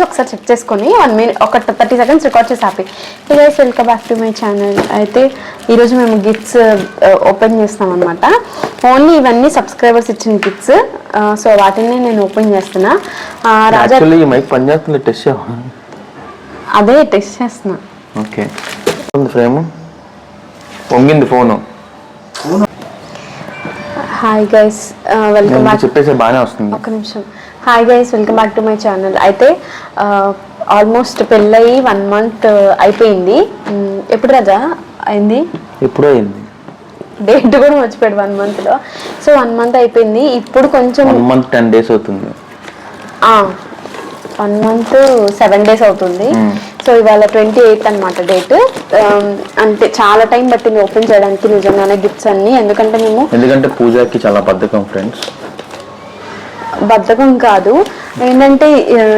చేసి ఒకసారి చెక్ చేసుకొని 1 minute ఒక 30 seconds రికార్డ్ చేసి ఆపి. Hey guys, welcome back to my channel. అయితే ఈరోజు మేము గిఫ్ట్స్ ఓపెన్ చేస్తాం అనమాట. ఓన్లీ ఇవన్నీ సబ్స్క్రైబర్స్ ఇచ్చిన గిఫ్ట్స్. సో వాటిని నేను ఓపెన్ చేస్తున్నా. రాజా అదే టెస్ట్ చేస్తున్నా. ఓకే, ఫ్రేమ్ పొంగింది phone. Hi guys, welcome back. చెప్పేసి బాగానే వస్తుంది. ఒక్క నిమిషం. Hi guys, welcome back to my channel. అయితే ఆల్మోస్ట్ పెళ్ళయి 1 month అయిపోయింది. ఎప్పుడు రాజా అయింది? ఎప్పుడో అయింది, డేట్ కూడా మర్చిపోయాడు 1 monthలో. సో 1 month అయిపోయింది. ఇప్పుడు కొంచెం 1 month 10 days అవుతుంది. 1 month 7 days అవుతుంది. సో ఇవాళ 28th అనమాట డేట్. అంటే చాలా టైం పట్టింది ఓపెన్ చేయడానికి నిజంగానే గిఫ్ట్స్ అన్ని. ఎందుకంటే పూజకి చాలా బద్ధకం ఫ్రెండ్స్. బద్ధకం కాదు, ఏంటంటే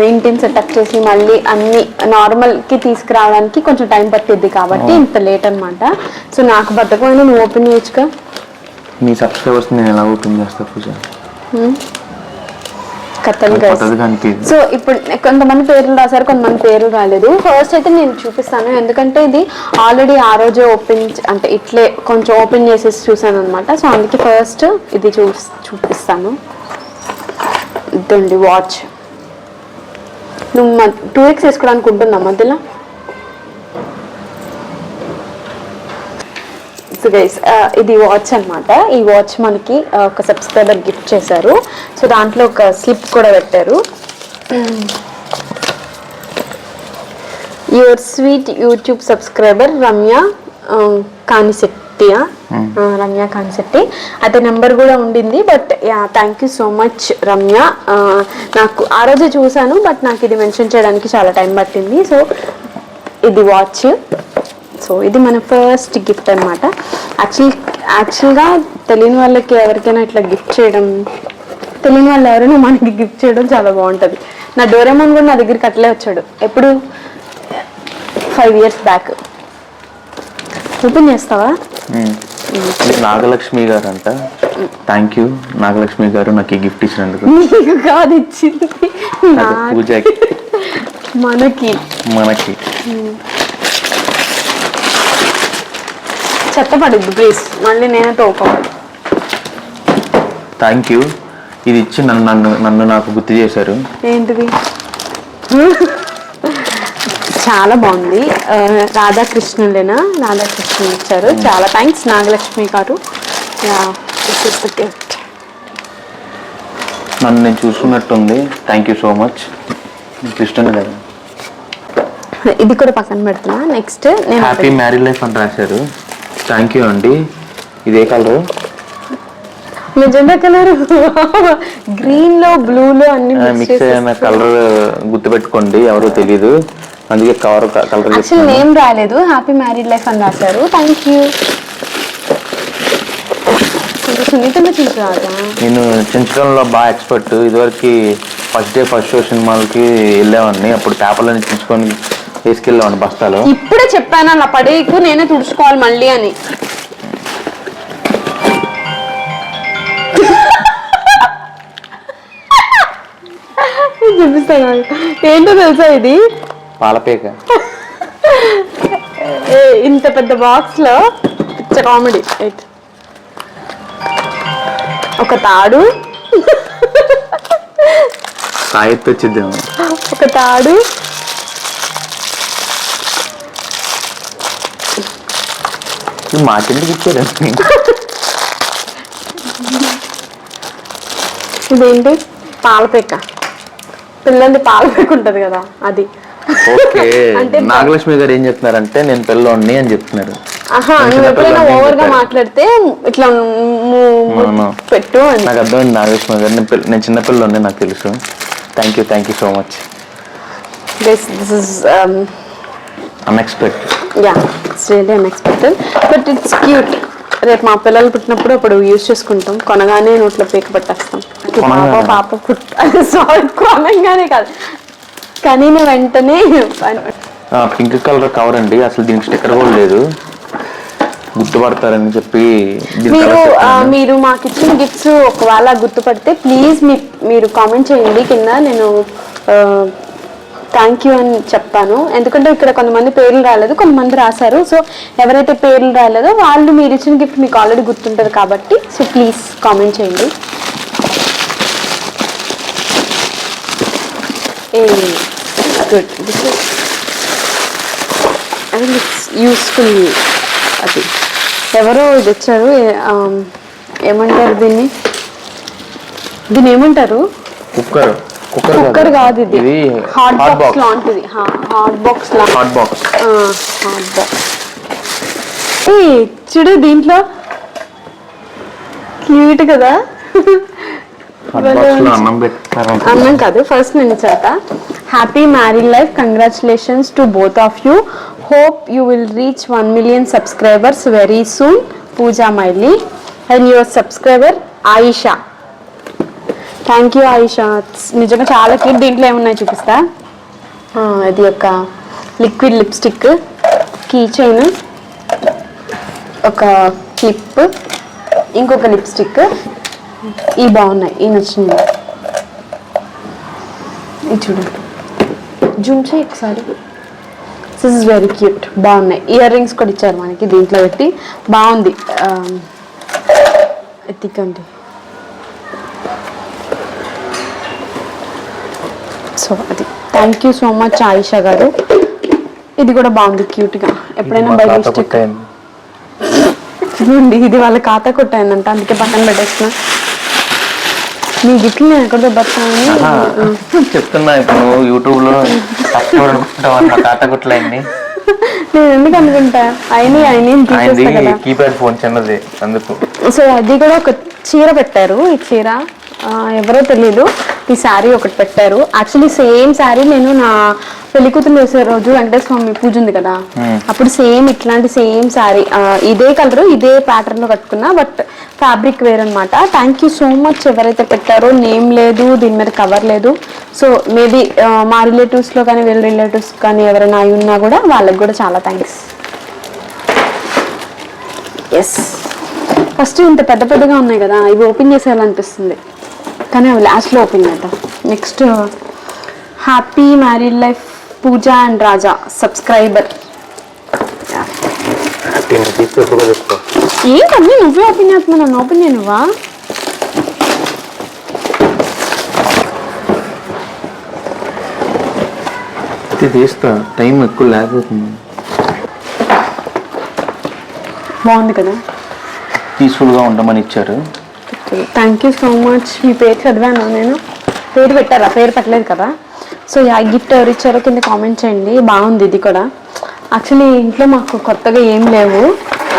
ఇంటిని సెటప్ చేసి మళ్ళీ అన్ని నార్మల్కి తీసుకురావడానికి కొంచెం టైం పట్టిద్ది కాబట్టి ఇంత లేట్ అనమాట. సో నాకు బద్ధకమైన నువ్వు ఓపెన్ చేయొచ్చుగా. మీ సబ్స్క్రైబర్స్ నేను ఎలా ఓపెన్ చేస్తా పూజ? సో ఇప్పుడు కొంతమంది పేర్లు రాశారు, కొంతమంది పేర్లు రాలేదు. ఫస్ట్ అయితే నేను చూపిస్తాను, ఎందుకంటే ఇది ఆల్రెడీ ఆ రోజే ఓపెన్ అంటే ఇట్లే కొంచెం ఓపెన్ చేసేసి చూసాను అనమాట. సో అందుకే ఫస్ట్ ఇది చూపిస్తాను. ఇదండి వాచ్. నువ్వు 2x వేసుకోవడానికి ఉంటుందా మధ్యలో? సో గైస్, ఇది వాచ్ అనమాట. ఈ వాచ్ మనకి ఒక సబ్స్క్రైబర్ గిఫ్ట్ చేశారు. సో దాంట్లో ఒక స్లిప్ కూడా పెట్టారు. Your sweet YouTube subscriber Ramya Kanisetti. Ramya Kanisetti అయితే నెంబర్ కూడా ఉండింది. But thank you so much Ramya. నాకు ఆ రోజే చూసాను, బట్ నాకు ఇది మెన్షన్ చేయడానికి చాలా టైం పట్టింది. సో ఇది వాచ్. సో ఇది మన ఫస్ట్ గిఫ్ట్ అనమాట. యాక్చువల్గా తెలియని వాళ్ళకి ఎవరికైనా ఇట్లా గిఫ్ట్ చేయడం, తెలియని వాళ్ళు ఎవరైనా మనకి గిఫ్ట్ చేయడం చాలా బాగుంటుంది. నా డోరేమోన్ కూడా నా దగ్గరికి అట్లే వచ్చాడు. ఎప్పుడు 5 years బ్యాక్. ఓపెన్ చేస్తావా? నాగలక్ష్మి గారు అంట. థ్యాంక్ యూ నాగలక్ష్మి గారు నాకు ఈ గిఫ్ట్ ఇచ్చినందుకు. నీకు కాదు ఇచ్చింది, పూజకి, మనకి. చెత్తపడద్దు ప్లీజ్, మళ్ళీ నేనే తోపడి. Thank you. ఇది ఇచ్చి నన్ను నాకు గుర్తు చేశారు. ఏంటిది? చాలా బాగుంది. రాధాకృష్ణులేనా? రాధాకృష్ణులు ఇచ్చారు. చాలా థ్యాంక్స్ నాగలక్ష్మి గారు. గిఫ్ట్ నన్ను నేను చూసుకున్నట్టుంది. Thank you so much. Krishna garu ఇది కూడా పక్కన పెడుతున్నా. నెక్స్ట్ హ్యాపీ మ్యారీడ్ లైఫ్ అని రాశారు. థ్యాంక్ యూ అండి. ఇదే కలర్? Magenta colour. గ్రీన్ లో బ్లూ లో అన్ని మిక్స్ అయిన కలర్ గుర్తుపెట్టుకోండి, ఎవరో తెలీదు, అందుకే కలర్ యాక్చువల్ నేమ్ రాలేదు, హ్యాపీ మ్యారీడ్ లైఫ్ అని రాశారు. Thank you. సునీతంగా చూసారా? నేను చించడంలో బాగా ఎక్స్పర్ట్. ఇదివరకు ఫస్ట్ డే ఫస్ట్ షో సినిమాలకి వెళ్ళేవాడిని. అప్పుడు పేపర్లని చించుకొని వేసుకెళ్ళేవాడిని బస్తాలో. ఇప్పుడే చెప్పాను అలా పడేకు, నేనే తుడుచుకోవాలి మళ్ళీ అని. చూపిస్తాను. ఏంటో తెలుసా ఇది? పాలపేక. ఇంత పెద్ద బాక్స్ లో పిచ్చ కామెడీ. ఒక తాడు, సాయిత్ వచ్చిద్దాము. ఒక తాడు, మా కిందకి ఇచ్చారండి. ఇదేంటి? పాలపేక. పిల్లలది పాలపేక ఉంటది కదా, అది. ఓకే. నాగలక్ష్మి గారు ఏం చెప్తున్నారంటే నేను పిల్లోడిని అని చెప్తున్నారు. నువ్వు ఎప్పుడైనా ఓవర్ గా మాట్లాడితే ఇట్లా పెట్టు. నాకు అర్థమైంది నాగలక్ష్మి గారు, నేను చిన్నపిల్లోడిని, నాకు తెలుసు. Thank you so much. This is unexpected. It's really unexpected, but it's cute. రేపు మా పిల్లలు పుట్టినప్పుడు అప్పుడు యూజ్ చేసుకుంటాం. కొనగానే నోట్లో పేక పట్టేస్తాం. పాప సారీ, కొనగానే కాదు, కానీ వెంటనే. పింక్ కలర్ కవర్ అండి, అసలు దీనికి స్టిక్కర్ కూడా లేదు, గుర్తుపడతారని చెప్పి. మీరు మాకు ఇచ్చిన గిఫ్ట్స్ ఒకవేళ గుర్తుపడితే ప్లీజ్ మీరు కామెంట్ చేయండి కింద. నేను థ్యాంక్ యూ అని చెప్తాను. ఎందుకంటే ఇక్కడ కొంతమంది పేర్లు రాలేదు, కొంతమంది రాశారు. సో ఎవరైతే పేర్లు రాలేదో వాళ్ళు మీరు ఇచ్చిన గిఫ్ట్ మీకు ఆల్రెడీ గుర్తుంటుంది కాబట్టి సో ప్లీజ్ కామెంట్ చేయండి. Good, this is I think it's useful. అది ఎవరో ఇది వచ్చారు, ఏమంటారు దీన్ని ఏమంటారు? కుక్కర్ కాదు, ఇది హాట్ బాక్స్ లాంటిది. హాట్ బాక్స్ చూడు, దీంట్లో క్యూట్ కదా. అన్నం కాదు, ఫస్ట్ నేను చదువుతా. Happy married life, congratulations to both of you. Hope you will reach 1 million subscribers very soon. Pooja మైలీ and your subscriber Ayesha. Thank you Ayesha, నిజంగా చాలా క్యూట్. దీంట్లో ఏమున్నాయి చూపిస్తా. ఇది ఒక లిక్విడ్ లిప్స్టిక్, కీ చైన్, ఒక క్లిప్, ఇంకొక లిప్స్టిక్. ఇవి బాగున్నాయి, ఇవి నచ్చింది. ఇది చూడండి, జూమ్ చేయి ఒకసారి. దిస్ ఇస్ వెరీ క్యూట్, బాగున్నాయి. ఇయర్ రింగ్స్ కూడా ఇచ్చారు మనకి దీంట్లో పెట్టి, బాగుంది. ఎత్తికండి. సో అది thank you so much Ayesha గారు. ఇది కూడా బాగుంది క్యూట్గా. ఎప్పుడైనా బై మిస్టేక్ చూడండి, ఇది వాళ్ళ ఖాతా కొట్టాయందంట, అందుకే పక్కన పెట్టేస్తున్నా. మీ గిఫ్ట్లు నేను ఎక్కడ దొబ్బతానని చెప్తున్నా. ఇప్పుడు యూట్యూబ్ లో ఖాతా కొట్లయింది. నేను ఎందుకు అనుకుంటా, అయినా కీప్యాడ్ ఫోన్ చిన్నది అందుకు. సో అది కూడా ఒక చీర పెట్టారు. ఈ చీర ఎవరో తెలీదు, ఈ శారీ ఒకటి పెట్టారు. యాక్చువల్లీ సేమ్ శారీ నేను నా పెళ్లి కూతురు వేసే రోజు వెంకటేశ్వర స్వామి పూజ ఉంది కదా, అప్పుడు సేమ్ ఇట్లాంటి సేమ్ శారీ, ఇదే కలర్ ఇదే ప్యాటర్న్ లో కట్టుకున్నా, బట్ ఫ్యాబ్రిక్ వేర్ అనమాట. థ్యాంక్ యూ సో మచ్ ఎవరైతే పెట్టారో. నేమ్ లేదు, దీని మీద కవర్ లేదు. సో మేబీ మా రిలేటివ్స్లో కానీ వీళ్ళ రిలేటివ్స్ కానీ ఎవరైనా అయి ఉన్నా కూడా వాళ్ళకి కూడా చాలా థ్యాంక్స్. ఎస్, ఫస్ట్ ఇంత పెద్ద పెద్దగా ఉన్నాయి కదా, ఇవి ఓపెన్ చేసేయాలనిపిస్తుంది కానీ అవి లాస్ట్లో ఓపెన్ చేద్దాం. Next happy married life Pooja and Raja subscriber. ఏంటన్నీ నువ్వే ఓపెన్ చేస్తున్నావు, నన్ను ఓపెన్ చేయనువా? తీస్తా, టైం ఎక్కువ లేకపోతుంది. బాగుంది కదా, పీస్ఫుల్గా ఉండమని ఇచ్చారు. Thank you so much. మీ పేరు చదివాను నేను, పేరు పెట్టారా? పేరు పెట్టలేదు కదా. సో ఆ గిఫ్ట్ ఎవరు ఇచ్చారో కింద కామెంట్ చేయండి. బాగుంది ఇది కూడా. యాక్చువల్లీ ఇంట్లో మాకు కొత్తగా ఏం లేవు,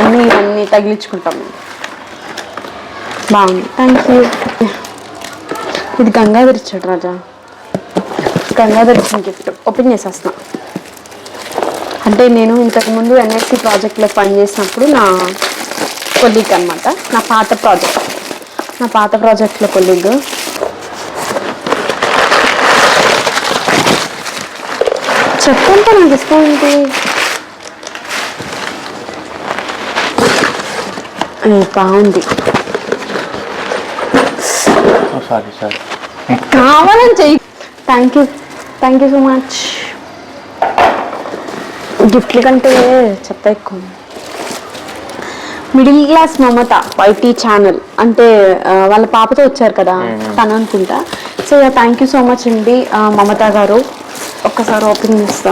అన్నీ తగిలించుకుంటాం. బాగుంది, థ్యాంక్ యూ. ఇది గంగాధర్ ఇచ్చాడు రాజా, గంగాధర్ ఇచ్చిన గిఫ్ట్ ఓపెన్ చేసేస్తున్నా. అంటే నేను ఇంతకుముందు ఎన్ఎస్సి ప్రాజెక్ట్లో పనిచేసినప్పుడు నా కొలీగ్ అనమాట, నా పాత ప్రాజెక్ట్లో కొలీగ్. చెప్పంటే నాకు ఇష్టం ఏంటి, బాగుంది. కావాలని చెయ్యి. Thank you so much. గిఫ్ట్ల కంటే చెత్త ఎక్కువ. Middle class Mamatha YT channel అంటే వాళ్ళ పాపతో వచ్చారు కదా తను అనుకుంటా. So thank you so much అండి మమత గారు. ఒక్కసారి ఓపెన్ చేస్తా.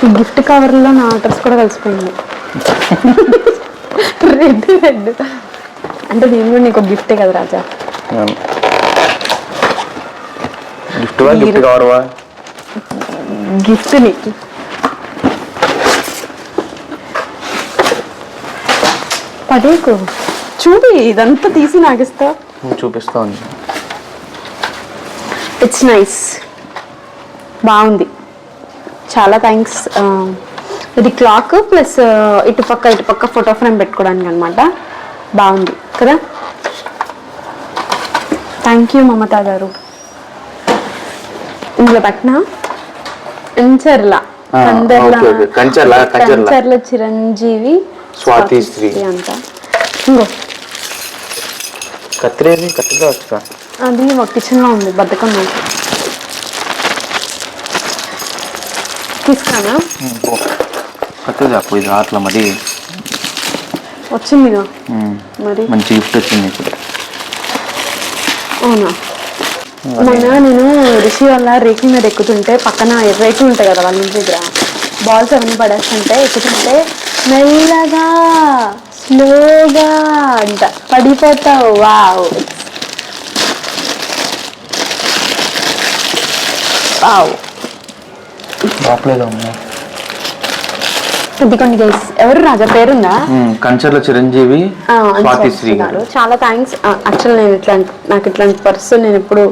ఈ గిఫ్ట్ కవర్లో నా అడ్రస్ కూడా కలిసిపోయింది. రెడ్ అంటే నేను కూడా నీకు గిఫ్టే కదా రాజా. గిఫ్ట్ నీకు పడేకు. చూపి, ఇదంతా తీసి నాకు ఇస్తా. చూపిస్తా. ఇట్స్ నైస్, బాగుంది, చాలా థ్యాంక్స్. ఇది క్లాక్ ప్లస్ ఇటుపక్క ఫోటో ఫ్రేమ్ పెట్టుకోవడానికి అనమాట. బాగుంది కదా. థ్యాంక్ యూ మమత గారు. ఇందులో పెట్టినా కంచర్ల చిరంజీవి స్వాతిశ్రీ అంట. ఇంకో కత్తిరేది కత్తిగా వచ్చా అది ఒక కిచెన్లో ఉంది, బద్దకం నాకు. తీసుకురానా? కొత్తది అప్పుడు ఇది అట్లా మరి వచ్చిందిగా మరి మంచి గిఫ్ట్ వచ్చింది నీకు. అవునా? మొన్న నేను రిషి వల్ల రేకుల మీద ఎక్కుతుంటే పక్కన రేకులు ఉంటాయి కదా వాళ్ళ ఇంటి దగ్గర, బాల్స్ అవన్నీ పడేస్తుంటే ఎక్కుతుంటే మెల్లగా స్లోగా అంట పడిపోతావు. Wow wow. ఇదిగోండి గైస్, ఎవరు రాజా పేరుందా? కంచర్ల చిరంజీవి స్వాతి శ్రీ గారు. చాలా థ్యాంక్స్. యాక్చువల్ నేను నాకు ఇట్లాంటి పర్సన్ నేను ఎప్పుడు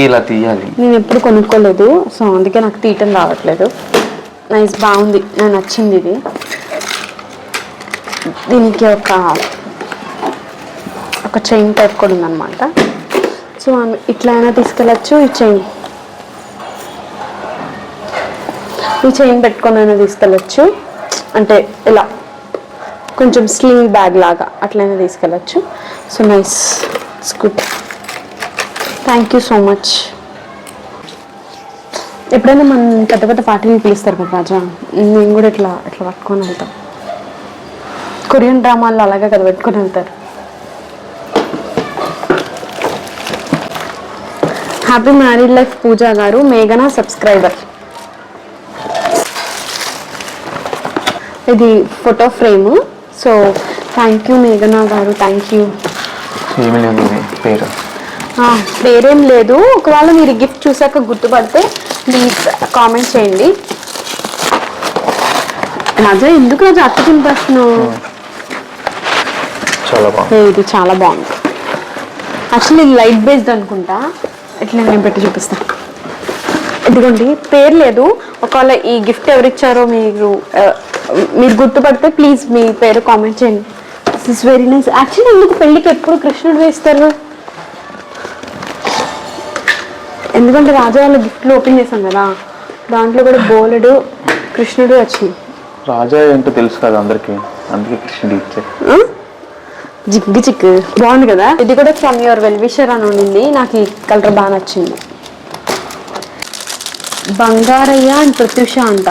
ఇలా తీయాలి, నేను ఎప్పుడు కొనుక్కోలేదు, సో అందుకే నాకు తీయటం రావట్లేదు. నైస్, బాగుంది, నాకు నచ్చింది ఇది. దీనికి ఒక చైన్ టైప్ కూడా ఉందన్నమాట. సో ఇట్లా అయినా తీసుకెళ్ళచ్చు. ఈ చైన్ పెట్టుకొని అయినా తీసుకెళ్ళచ్చు, అంటే ఇలా కొంచెం స్లింగ్ బ్యాగ్ లాగా అట్లయినా తీసుకెళ్ళచ్చు. So nice, it's good. Thank you so much. ఎప్పుడైనా మనం పెద్ద పెద్ద పార్టీని పిలుస్తారు కదా రాజా, నేను కూడా ఇట్లా పట్టుకొని వెళ్తాం. కొరియన్ డ్రామాల్లో అలాగే కదా పెట్టుకొని వెళ్తారు. హ్యాపీ మ్యారీడ్ లైఫ్ పూజా గారు, మేఘనా సబ్స్క్రైబర్. ఇది photo frame. So thank you మేఘనా గారు, థ్యాంక్ యూ. పేరేం లేదు, ఒకవేళ మీరు గిఫ్ట్ చూసాక గుర్తుపడితే ప్లీజ్ కామెంట్ చేయండి. రాజా ఎందుకు రాజా అత్త తింపేస్తున్నావు? ఇది చాలా బాగుంది. యాక్చువల్లీ ఇది లైట్ బేస్డ్ అనుకుంటా. ఇట్లా నేను పెట్టి చూపిస్తా. ఇదిగోండి, పేరు లేదు, ఒకవేళ ఈ గిఫ్ట్ ఎవరిచ్చారో మీరు గుర్తుపడితే ప్లీజ్ మీ పేరు కామెంట్ చేయండి. This is very nice. Actually ఎందుకు పెళ్ళికి ఎప్పుడు కృష్ణుడు వేస్తారు? ఎందుకంటే రాజా వాళ్ళ గిఫ్ట్లు ఓపెన్ చేశాం కదా, దాంట్లో కూడా బోలెడు కృష్ణుడు వచ్చింది. రాజా ఏంటో తెలుసు కదా అందరికి, అందుకే కృష్ణుడు ఇచ్చారు. జిగ్గు చిక్కు బాగుంది కదా. ఇది కూడా ఫ్రమ్ యువర్ వెల్ విషర్ అని ఉండింది. నాకు ఈ కలర్ బాగా నచ్చింది. బంగారయ్య అండ్ ప్రత్యూష అంట,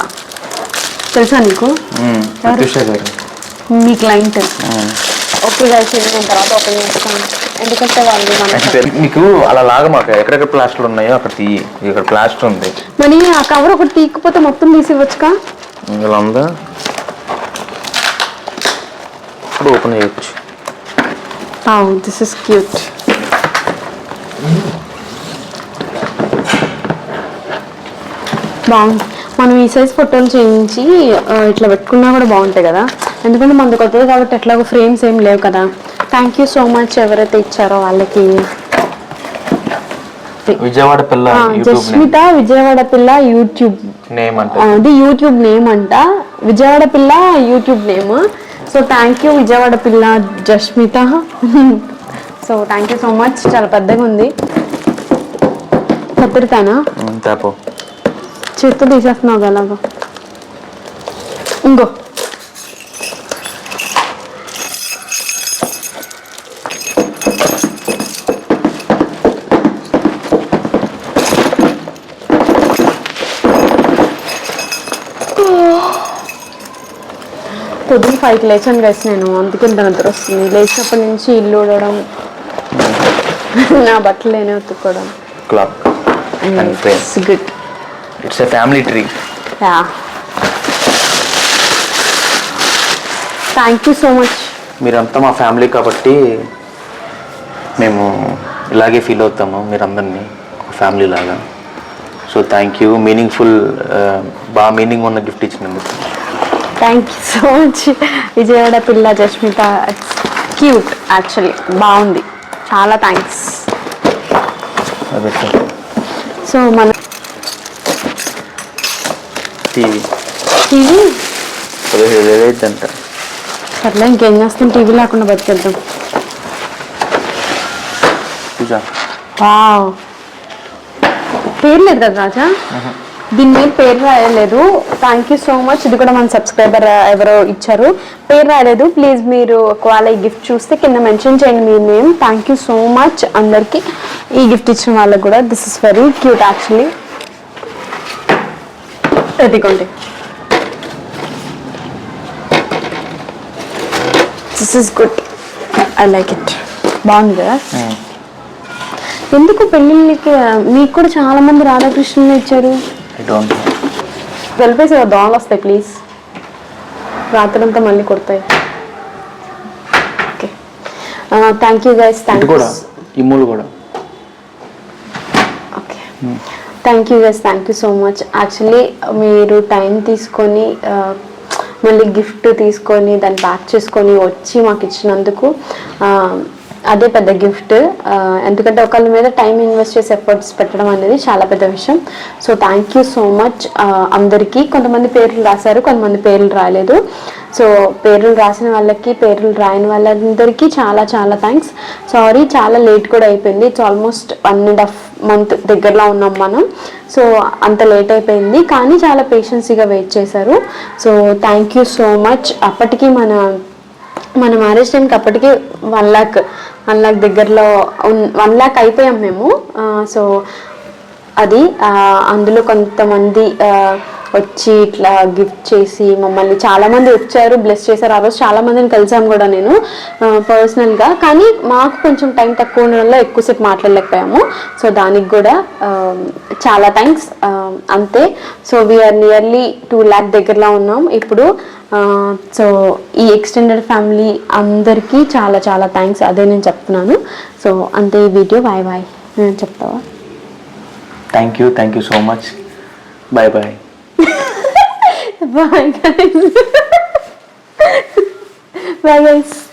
తెలుసా నీకు? మీ క్లయింట్. ఓకే గైస్, నేను తర్వాత ఓపెన్ చేస్తాను, ఎందుకంటే వాళ్ళు మీకు అలా లాగా మాకు ఎక్కడెక్కడ ప్లాస్టర్ ఉన్నాయో అక్కడ తీయి. ఇక్కడ ప్లాస్టర్ ఉంది, మరి ఆ కవర్ ఒకటి తీయకపోతే మొత్తం తీసి ఇవ్వచ్చుగా. ఇలా ఉందా, ఇప్పుడు ఓపెన్ చేయొచ్చు. This is cute. బాగుంది. మనం ఈ సైజ్ ఫోటోలు చేయించి ఇట్లా పెట్టుకున్నా కూడా బాగుంటాయి కదా, ఎందుకంటే మనది కొత్తది కాబట్టి ఎట్లాగో ఫ్రేమ్స్ ఏం లేవు కదా. థ్యాంక్ యూ సో మచ్ ఎవరైతే ఇచ్చారో వాళ్ళకి. విజయవాడ పిల్ల జస్మిత విజయవాడ పిల్ల యూట్యూబ్ నేమ్ అంట, అది యూట్యూబ్ నేమ్ అంట, Vijayawada Pilla YouTube name. So thank you Vijayawada Pilla Jasmitha. So thank you so much. చాలా పెద్దగా ఉంది. కత్తిరితానా? చేత్తో తీసేస్తున్నావు అలాగా. ఇంకో పొద్దున్న 5కి లేచాను గైస్ నేను, అందుకే ఇంత నిద్ర వస్తుంది. లేచినప్పటి నుంచి ఇల్లు ఊడడం, నా బట్టలు నేనే ఉతుక్కోవడం. Good. It's a family tree. Thank you so much. మీరంతా మా ఫ్యామిలీ కాబట్టి మేము ఇలాగే ఫీల్ అవుతాము మీరందరినీ ఒక ఫ్యామిలీ లాగా. So thank you. మీనింగ్ఫుల్, బాగా మీనింగ్ ఉన్న గిఫ్ట్ ఇచ్చినందుకు thank you so much. Vijayawada Pilla Jasmitha, it's cute actually, బాగుంది. చాలా థ్యాంక్స్. సో మన టీవీ 15,000 అంట. సర్లే ఇంకేం చేస్తాం, టీవీ లేకుండా బతికేద్దాం. వావ్, పేరు లేదు కదా రాజా? దీని మీద పేరు రాయలేదు. Thank you so much. ఇది కూడా మన సబ్స్క్రైబర్ ఎవరో ఇచ్చారు, పేరు రాయలేదు. ప్లీజ్ మీరు ఒకవేళ ఈ గిఫ్ట్ చూస్తే కింద మెన్షన్ చేయండి మీ name. Thank you so much అందరికి, ఈ గిఫ్ట్ ఇచ్చిన వాళ్ళకి కూడా. This is very cute actually. ఎదిగోండి, this is good, I like it. బాగుంది కదా. ఎందుకు పెళ్ళిళ్ళకి మీకు కూడా చాలా మంది రాధాకృష్ణులు ఇచ్చారు? వెళ్ళిపోయి దోమలు వస్తాయి ప్లీజ్, రాత్రంతా మళ్ళీ కొడతాయి. Okay, thank you guys. Thank you. Okay, thank you guys, thank you so much. Actually మీరు టైం తీసుకొని మళ్ళీ గిఫ్ట్ తీసుకొని దాన్ని ప్యాక్ చేసుకొని వచ్చి మాకు ఇచ్చినందుకు అదే పెద్ద గిఫ్ట్. ఎందుకంటే ఒకళ్ళ మీద టైం ఇన్వెస్ట్ చేసి ఎఫర్ట్స్ పెట్టడం అనేది చాలా పెద్ద విషయం. So thank you so much అందరికీ. కొంతమంది పేర్లు రాశారు, కొంతమంది పేర్లు రాయలేదు. సో పేర్లు రాసిన వాళ్ళకి, పేర్లు రాయని వాళ్ళందరికీ చాలా చాలా థ్యాంక్స్. సారీ, చాలా లేట్ కూడా అయిపోయింది. ఇట్స్ ఆల్మోస్ట్ 1.5 month దగ్గరలో ఉన్నాం మనం. సో అంత లేట్ అయిపోయింది, కానీ చాలా పేషెన్సీగా వెయిట్ చేశారు. So thank you so much. అప్పటికి మన మ్యారేజ్ టైంకి అప్పటికి 1 lakh దగ్గరలో 1 lakh అయిపోయాం మేము. సో అది అందులో కొంతమంది వచ్చి ఇట్లా గిఫ్ట్ చేసి మమ్మల్ని, చాలామంది వచ్చారు, బ్లెస్ చేశారు. ఆ రోజు చాలామందిని కలిసాం కూడా నేను పర్సనల్గా. కానీ మాకు కొంచెం టైం తక్కువ ఉండడం వల్ల ఎక్కువసేపు మాట్లాడలేకపోయాము. సో దానికి కూడా చాలా థ్యాంక్స్. అంతే. సో వీఆర్ నియర్లీ 2 lakh దగ్గరలో ఉన్నాం ఇప్పుడు. సో ఈ ఎక్స్టెండెడ్ ఫ్యామిలీ అందరికీ చాలా చాలా థ్యాంక్స్, అదే నేను చెప్తున్నాను. సో అంతే ఈ వీడియో. Bye bye. చెప్తావా? Thank you so much. Bye bye. Bye guys. Bye guys.